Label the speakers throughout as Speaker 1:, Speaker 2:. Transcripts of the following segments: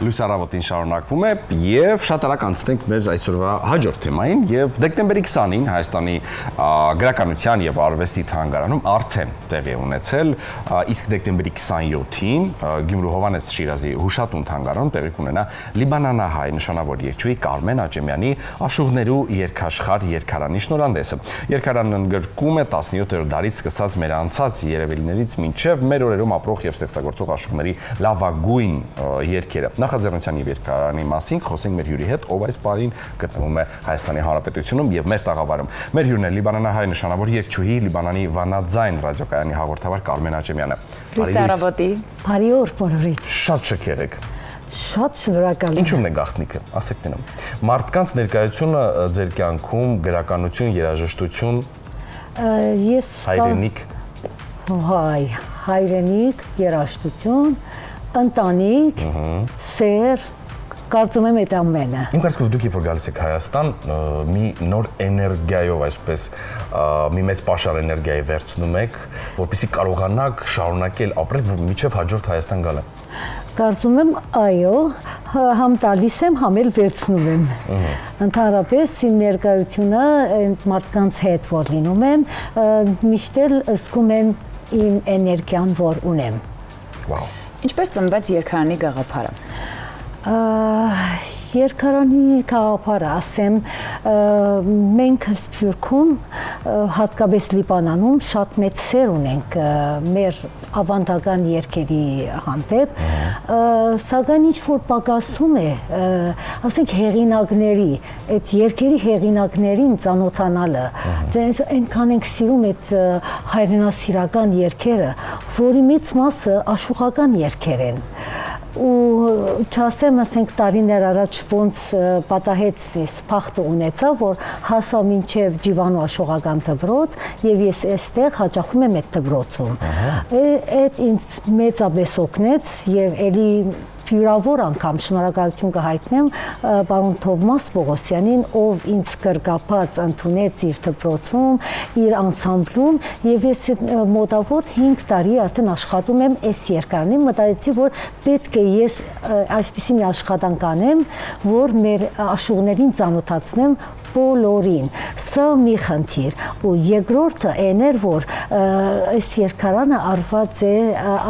Speaker 1: Լույս առավոտին շարունակվում է եւ շատ արագ անցնենք մեր այսօրվա հաջորդ թեմային եւ դեկտեմբերի 20-ին Հայաստանի գրականության եւ արվեստի թանգարանում արդեն տեղի է ունեցել, իսկ դեկտեմբերի 27-ին Գյումրու Հովհաննես Շիրազի Հուշատուն թանգարանում տեղի կունենա լիբանանահայ նշանավոր երգչուհի Կարմեն Աճեմյանի Աշուղներու երգաշխարհ երգարանի շնորհանդեսը։ Երգարանն ընդգրկում է 17-րդ դարից սկսած մեր անցած երևելիներից մինչև մեր օրերում ապրող եւ ստեղծագործող աշուղների լավագույն երգերը։ Նախաձեռնության եւ երգարանի մասին խոսենք մեր հյուրի հետ, ով այս պարին գտնվում է Հայաստանի Հանրապետությունում եւ մեր տաղավարում։ Մեր հյուրն է լիբանանահայ նշանավոր երգչուհի Լիբանանի Վանաձայն ռադիոկայանի հաղորդավար Կարմեն Աճեմյանը։
Speaker 2: Լույս առավոտի։
Speaker 3: Բարի օր բոլորին։
Speaker 1: Շատ շքեղ եք։
Speaker 3: Շատ շնորհակալ եմ։
Speaker 1: Ինչու՞մն է գաղտնիքը, ասեք տենամ։ Մարդկանց ներկայությունը ձեր կյանքում գրականություն, երաժշտություն,
Speaker 3: ես
Speaker 1: հայրենիք,
Speaker 3: հայրենիք, երաժշտություն, ընտանիք, սեր, կարծում եմ այդ ամենը։
Speaker 1: Իմ կարծիքով դուք երբ որ գալիս եք Հայաստան, մի նոր էներգիայով, այսպես մի մեծ պաշար էներգիայի վերցնում եք, որպեսզի կարողանաք շարունակել ապրել մինչև հաջորդ Հայաստան գալը։
Speaker 3: Կարծում եմ, այո, համ տալիս եմ, համ էլ վերցնում եմ։ Ընդհանրապես իմ ներկայությունը այդ մարդկանց հետ որ լինում եմ, միշտ էլ զգում եմ իմ էներգիան, որ ունեմ։
Speaker 1: Վաու։
Speaker 2: Ինչպես ծնվեց երգարանի գաղափարը։
Speaker 3: Երգարանի գաղափարը, ասեմ, մենք Սփյուռքում, հատկապես Լիբանանում շատ մեծ սեր ունենք մեր ավանդական երգերի հանդեպ, սակայն ինչ որ պակասում է, ասենք հեղինակների, այդ երգերի հեղինակներին ծանոթանալը, այնքան ենք սիրում այդ հայրենասիրական երգերը, որի մեծ մասը աշուղական երգեր են։ Ու չասեմ, ասենք տարիներ առաջ ոնց պատահեց ես փախտը ունեցա, որ հասա մինչև Ջիվանու աշուղական դպրոց եւ ես այստեղ հաճախում եմ այդ դպրոցում։ Այդ ինձ մեծապես օգնեց եւ ելի յուրավոր անգամ շնորհակալություն կհայտնեմ պարոն Թովմաս Պողոսյանին, ով ինձ կրկապած ընդունեց իր դպրոցում, իր անսամբլում եւ ես մոտավոր 5 տարի արդեն աշխատում եմ այս երգարանի, մտածեցի, որ պետք է ես այսպիսի մի աշխատանք անեմ, որ մեր աշուղներին ծանոթացնեմ բոլորին։ Սա մի խնդիր ու երկրորդը այն էր, որ այս երգարանը արված է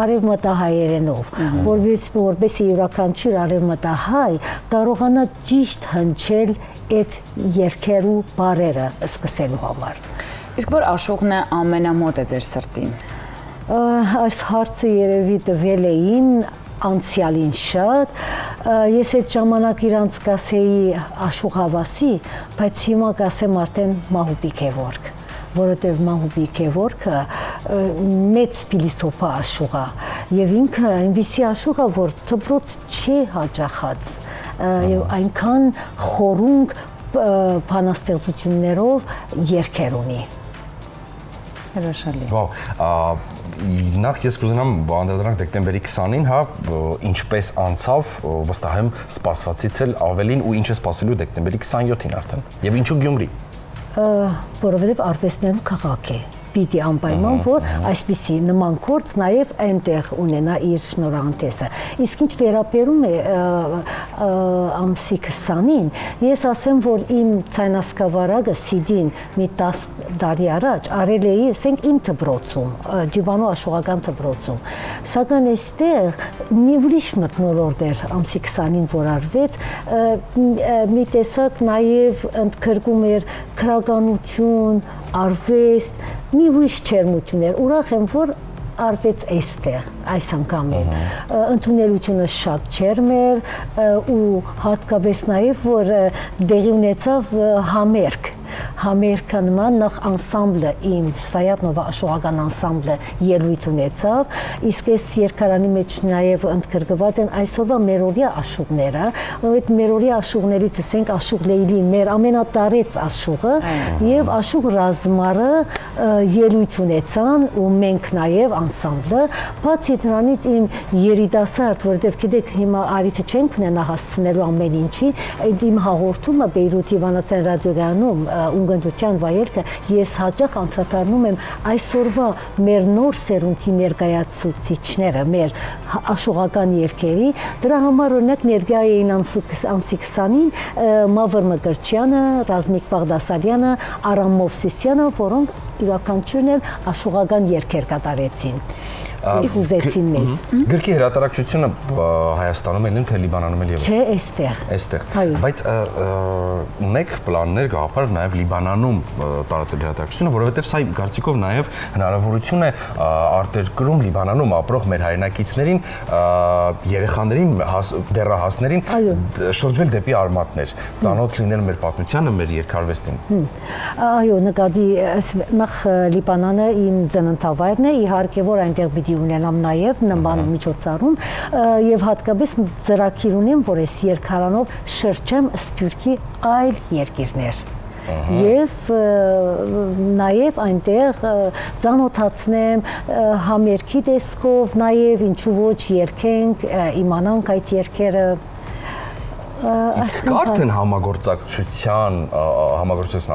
Speaker 3: արևմտահայերենով, որովհետեւ յուրաքանչյուր արևմտահայ կարողանա ճիշտ հնչել այդ երգերու բառերը սկսելու համար։
Speaker 2: Իսկ որ աշուղն է ամենամոտ է ձեր սրտին։
Speaker 3: Այս հարցը երևի տվել էին անցյալին շատ, ես այդ ժամանակ իրանց կասեի աշուղ հավասի, բայց հիմա կասեմ արդեն Մահուբի Գևորգ, որովհետև Մահուբի Գևորգը մեծ փիլիսոփա աշուղ է եւ ինքը այնպիսի աշուղ է, որ դպրոց չի հաճախած եւ այնքան խորունկ բանաստեղծություններով երգեր ունի։
Speaker 2: Հրաշալի։
Speaker 1: Վաու, նախ ես կուզենամ անդրադառնալ դեկտեմբերի 20-ին, հա, ինչպես անցավ, վստահ եմ սպասվածից էլ ավելին ու ինչ է սպասվելու դեկտեմբերի 27-ին արդեն։ Եվ ինչու Գյումրի։
Speaker 3: Որովհետև արվեստներու քաղաք է։ Պիտի անպայման, որ այսպիսի նման գործ նաև այնտեղ ունենա իր շնորհանդեսը։ Իսկ ինչ վերաբերում է ամսի 20-ին, ես ասեմ, որ իմ ցայնասկավառակը CD-ն մի 10 տարի առաջ արել էի, ասենք իմ դպրոցում, Ջիվանու աշուղական դպրոցում։ Սակայն այստեղ մի ուրիշ մթնոլորտ էր ամսի 20-ին, որ արվեց, մի տեսակ նաև ընդգրկում էր քրականություն, արվեստ, մի ուրիշ չերմություններ, ուրախ եմ, որ արվեց այստեղ, այս անգամ էլ։ Ընդունելությունը շատ ջերմ էր ու հատկապես նաև, որ դեղի ունեցավ համերգը նման նախ անսամբլը իմ Սայաթնովա աշուղական անսամբլը ելույթ ունեցավ, իսկ այս երգարանի մեջ նաև ընդգրկված են այսօրվա մերօրյա աշուղները, այդ մերօրյա աշուղներից ասենք աշուղ Լեյլին, մեր ամենատարեց աշուղը եւ աշուղ Ռազմարը ելույթ ունեցան ու մենք նաև անսամբլը, բացի դրանից իմ երիտասարդ, որովհետև գիտեք հիմա արիթը չենք ունենա հասցնելու ամեն ինչի, այդ իմ հաղորդումը Բեյրութի Վանաձայն ռադիոկայանում բովանդության վայելքը ես հաճախ անդրադառնում եմ այսօրվա մեր նոր սերունդի ներկայացուցիչները, մեր աշուղական երգերի, դրա համար օրինակ ներկայ էին ամսի 20-ին Մավր Մկրտչյանը, Ռազմիկ Բաղդասարյանը, Արամ Մովսիսյանը, որոնք յուրաքանչյուրն էլ աշուղական երգեր կատարեցին։ Ուզեցին մեզ։
Speaker 1: Գրքի հրատարակչությունը Հայաստանում ելնում թե Լիբանանում էլ եւ
Speaker 3: Չէ, այստեղ։
Speaker 1: Բայց ունեք պլաններ գաղափար նաեւ Լիբանանում տարածել հրատարակչությունը, որովհետեւ սա կարծիքով նաեւ հնարավորություն է արտերկրում Լիբանանում ապրող մեր հայրենակիցներին, երեխաներին, դեռահասներին շրջվել դեպի արմատներ, ծանոթ լինել մեր պատմությանը, մեր երկարվեստին։
Speaker 3: Այո, նկատի նախ Լիբանանը իմ ծննդավայրն է, իհարկե որ այնտեղ պիտի ունենամ նաև նման միջոցառում եւ հատկապես ծրագիր ունեմ, որ այս երկարանով շրջեմ Սփյուռքի այլ երկիրներ։ Եվ նաև այնտեղ ծանոթացնեմ համերգի տեսքով, նաև ինչու ոչ երգենք, իմանանք այդ երգերը։
Speaker 1: Իսկ կա արդեն համագործակցության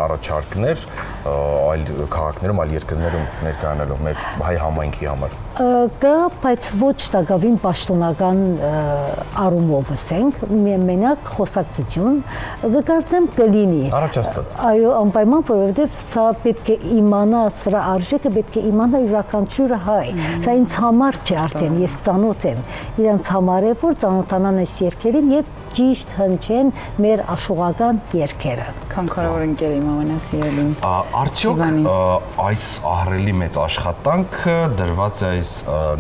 Speaker 1: առաջարկներ այլ քաղաքներում, այլ երկրներում ներկայանալու մեր հայ համայնքի համար։
Speaker 3: Կա, բայց ոչ տակավին պաշտոնական առումով ասենք, մենակ խոսակցություն, կարծեմ կլինի։
Speaker 1: Առաջ աստված։
Speaker 3: Այո, անպայման, որովհետև սա պետք է իմանա, սրա արժեքը պետք է իմանա յուրաքանչյուր հայ։ Սա ինձ համար չէ արդեն, ես ծանոթ եմ։ Իրանց համար է, որ ծանոթանան այս երգերին եւ ճիշտ հնչեն մեր աշուղական երգերը։
Speaker 2: Քանքարավոր ընկեր իմ ամենասիրելին։
Speaker 1: Արդյոք այս ահռելի մեծ աշխատանքը դրված է այս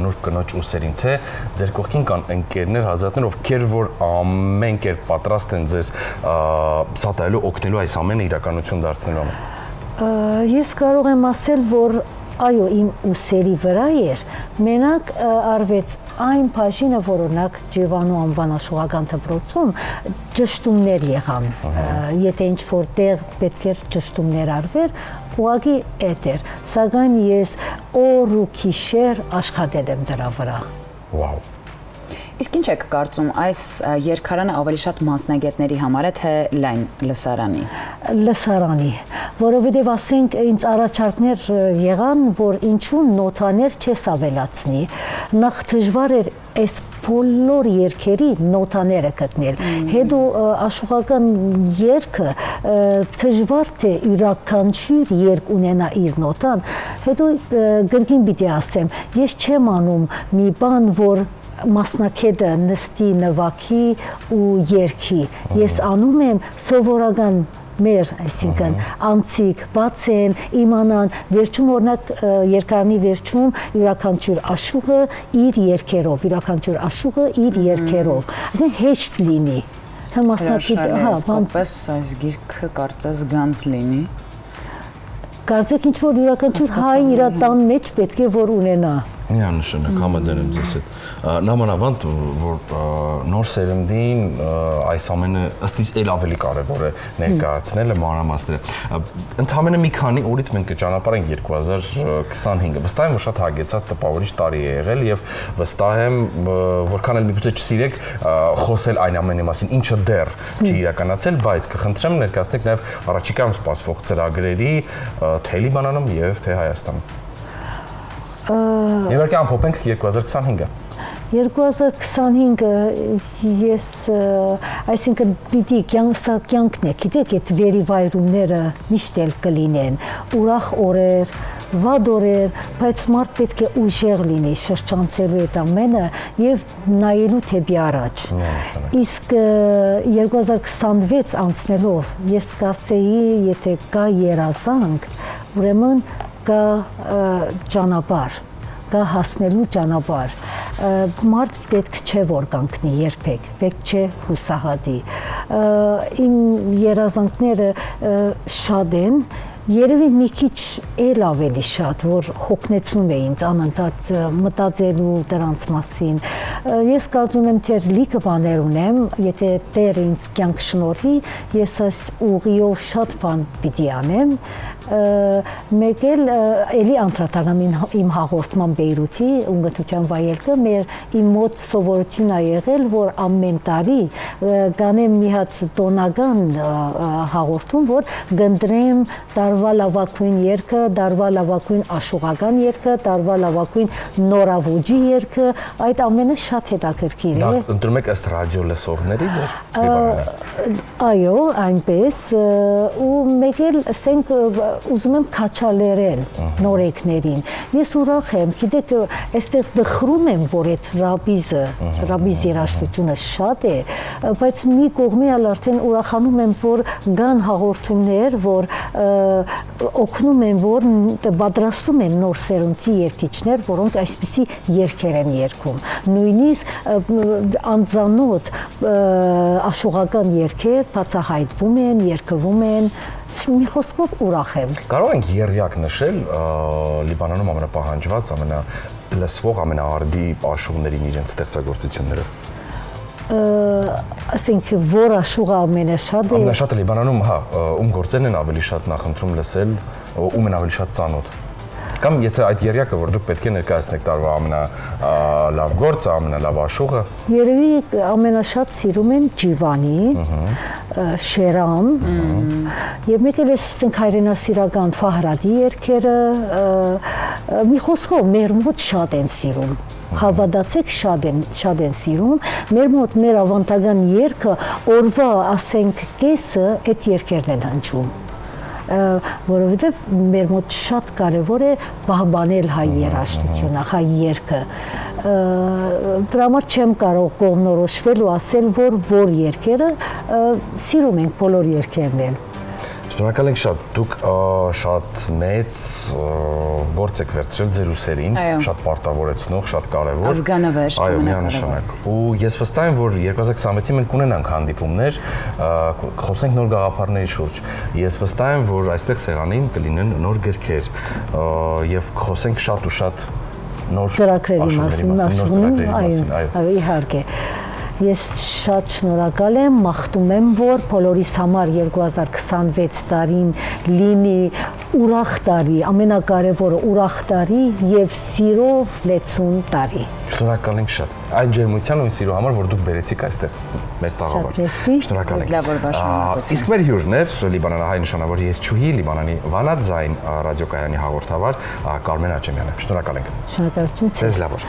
Speaker 1: նուրբ կնոջ ուսերին, թե ձեր կողքին կան ընկերներ, հազարներ, ովքեր որ ամեն կերպ պատրաստ են ձեզ սատարելու, օգնելու այս ամենը իրականություն դարձնելու համար։
Speaker 3: Ես կարող եմ ասել, որ այո, իմ ուսերի վրա էր, մենակ արվեց այն բաժինը, որ օրինակ Ջևանու անվան աշուղական դպրոցում ճշտումներ եղան, եթե ինչ-որ տեղ պետք էր ճշտումներ արվեր, ուղղակի էդ էր, սակայն ես օր ու գիշեր աշխատել եմ դրա վրա։
Speaker 1: Վաու։
Speaker 2: Իսկ ինչ եք կարծում, այս երգարանը ավելի շատ մասնագետների համար է, թե լայն լսարանի։
Speaker 3: Լսարանի, որովհետև ասենք ինձ առաջարկներ եղան, որ ինչու նոթաներ չես ավելացնի, նախ դժվար էր այս բոլոր երգերի նոթաները գտնել, հետո աշուղական երգը դժվար թե յուրաքանչյուր երգ ունենա իր նոթան, հետո գրքին պիտի ասեմ, ես չեմ անում մի բան, որ մասնակետը նստի նվագի ու երգի, ես անում եմ սովորական մեր, այսինքն անցիկ բացեն, իմանան, վերջում օրինակ երկարանի վերջում յուրաքանչյուր աշուղը իր երգերով, յուրաքանչյուր աշուղը իր երգերով, այսինքն հեշտ լինի։ Թե մասնակիցը,
Speaker 2: իսկապես այս գիրքը կարծես գանձ լինի։
Speaker 3: Կարծեք ինչ որ յուրաքանչյուր հայ իր տան մեջ պետք է որ ունենա։
Speaker 1: Միանշանակ համաձայն եմ ձեզ հետ։ Նամանավանդ որ նոր սերնդին այս ամենը ըստ իս էլ ավելի կարևոր է ներկայացնելը, մանրամասները։ Ընդհանրապես մի քանի օրից մենք կճանապարհենք 2025-ը։ Վստահ եմ, որ շատ հագեցած տպավորիչ տարի է եղել եւ վստահ եմ, որքան էլ միգուցե չսիրեք խոսել այն ամենի մասին, ինչը դեռ չի իրականացել, բայց կխնդրեմ ներկայացնեք նաեւ առաջիկայում սպասվող ծրագրերի թե Լիբանանում եւ թե Հայաստանում։ Իհարկե ամփոփենք 2025-ը։
Speaker 3: 2025-ը ես, այսինքն պիտի կյանքն է, գիտեք, այդ վերիվայրումները միշտ էլ կլինեն, ուրախ օրեր, վատ օրեր, բայց մարդ պետք է ուժեղ լինի շրջանցելու այդ ամենը եւ նայելու թեպի առաջ։ Իսկ 2026 անցնելով ես կասեի, եթե կա երազանք, ուրեմն կա ճանապարհ, կա հասնելու ճանապարհ։ Մարդ պետք չէ որ կանգնի երբեք, պետք չէ հուսահատի։ Իմ երազանքները շատ են երևի մի քիչ էլ ավելի շատ, որ հոգնեցնում է ինձ անընդհատ մտածելու դրանց մասին։ Ես կարծում եմ, թե լիքը բաներ ունեմ, եթե Տերը ինձ կյանք շնորհի, ես այս ուղիով շատ բան պիտի անեմ։ Մեկ էլ էլի անդրադառնամ իմ հաղորդման Բեյրութի ունգընթության վայելքը, իմ մոտ սովորություն ա եղել, որ ամեն տարի գանեմ մի հատ տոնական հաղորդում, որ գնդրեմ տարվա լավագույն երգը, տարվա լավագույն աշուղական երգը, տարվա լավագույն նորավոճի երգը, այդ ամենը շատ հետաքրքիր է։
Speaker 1: Ընտրում եք ըստ ռադիո լսողների ձեր։
Speaker 3: Այո, այնպես, ու մեկ էլ ասենք ուզում եմ քաչալերել նորեկներին։ Ես ուրախ եմ, գիտեք, այստեղ դխրում եմ, որ այդ ռաբիզ երաժշտությունը շատ է, բայց մի կողմի արդեն ուրախանում եմ, որ կան հաղորդումներ, որ օգնում են, որ պատրաստում են նոր սերունդի երգիչներ, որոնք այսպիսի երգեր են երգում։ Նույնիսկ անձանոտ աշուղական երգեր բացահայտվում են, երգվում են, մի խոսքով ուրախ եմ։
Speaker 1: Կարող ենք եռյակ նշել Լիբանանում ամենապահանջված, ամենալսվող, ամենաարդի աշուղներին իրենց ստեղծագործությունները։
Speaker 3: Ասենք, որ աշուղը ամենաշատը է։
Speaker 1: Ամենաշատը Լիբանանում, հա, ում գործերն են ավելի շատ նախընտրում լսել, ում են ավելի շատ ծանոթ։ Կամ եթե այդ եռյակը, որ դուք պետք է ներկայացնեք տարվա ամենալավ գործը, ամենալավ աշուղը։
Speaker 3: Երևի ամենաշատ սիրում են Ջիվանի, Շերամ, եւ մեկ էլ ասենք հայրենասիրական Ֆահրադի երգերը, մի խոսքով մեր մոտ շատ են սիրում։ Հավատացեք, շատ են սիրում։ Մեր մոտ մեր ավանդական երգը օրվա ասենք կեսը այդ երգերն են հնչում։ Որովհետև մեր մոտ շատ կարևոր է պահպանել հայ երաժշտությունը, հայ երգը։ Դրա համար չեմ կարող կողմնորոշվել ու ասել, որ երգերը սիրում ենք բոլոր երգերն էլ։
Speaker 1: Շնորհակալ ենք շատ, դուք շատ մեծ գործ եք վերցրել ձեր ուսերին, շատ պարտավորեցնող, շատ կարևոր։
Speaker 2: Ազգանվեր,
Speaker 1: այո, միանշանակ։ Ու ես վստահ եմ, որ 2026-ին մենք կունենանք հանդիպումներ, խոսենք նոր գաղափարների շուրջ։ Ես վստահ եմ, որ այստեղ սեղանին կլինեն նոր գրքեր եւ խոսենք շատ ու շատ նոր
Speaker 3: ծրագրերի մասին, այո, իհարկե։ Ես շատ շնորհակալ եմ, մաղթում եմ, որ բոլորիս համար 2026 տարին լինի ուրախ տարի, ամենակարևորը ուրախ տարի եւ սիրով լեցուն տարի։
Speaker 1: Շնորհակալ ենք շատ։ Այն ջերմության ու սիրո համար, որ դուք բերեցիք այստեղ մեր տաղավար։ Շնորհակալ ենք։ Իսկ մեր հյուրն էր Լիբանանահայ նշանավոր երգչուհի, Լիբանանի Վանաձայն ռադիոկայանի հաղորդավար Կարմեն Աճեմյանը։ Շնորհակալ ենք։
Speaker 3: Շնորհակալություն։
Speaker 1: Ձեզ լավ օր։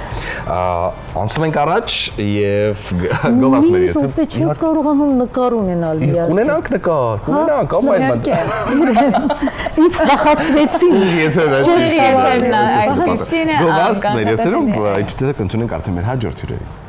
Speaker 1: Անցնում ենք առաջ եւ գովազդների հետ։
Speaker 3: Ոչ, չեք կարողանում նկար ունենալ միասին։
Speaker 1: Ունենանք նկար, ունենանք, կամ այդ
Speaker 3: Ինձ վախացրեցին։
Speaker 1: Եթե
Speaker 2: այսպեսին
Speaker 1: գովազդների հետ, ինչպես կընդունենք արդեն մեր հաջորդ հյուրերին։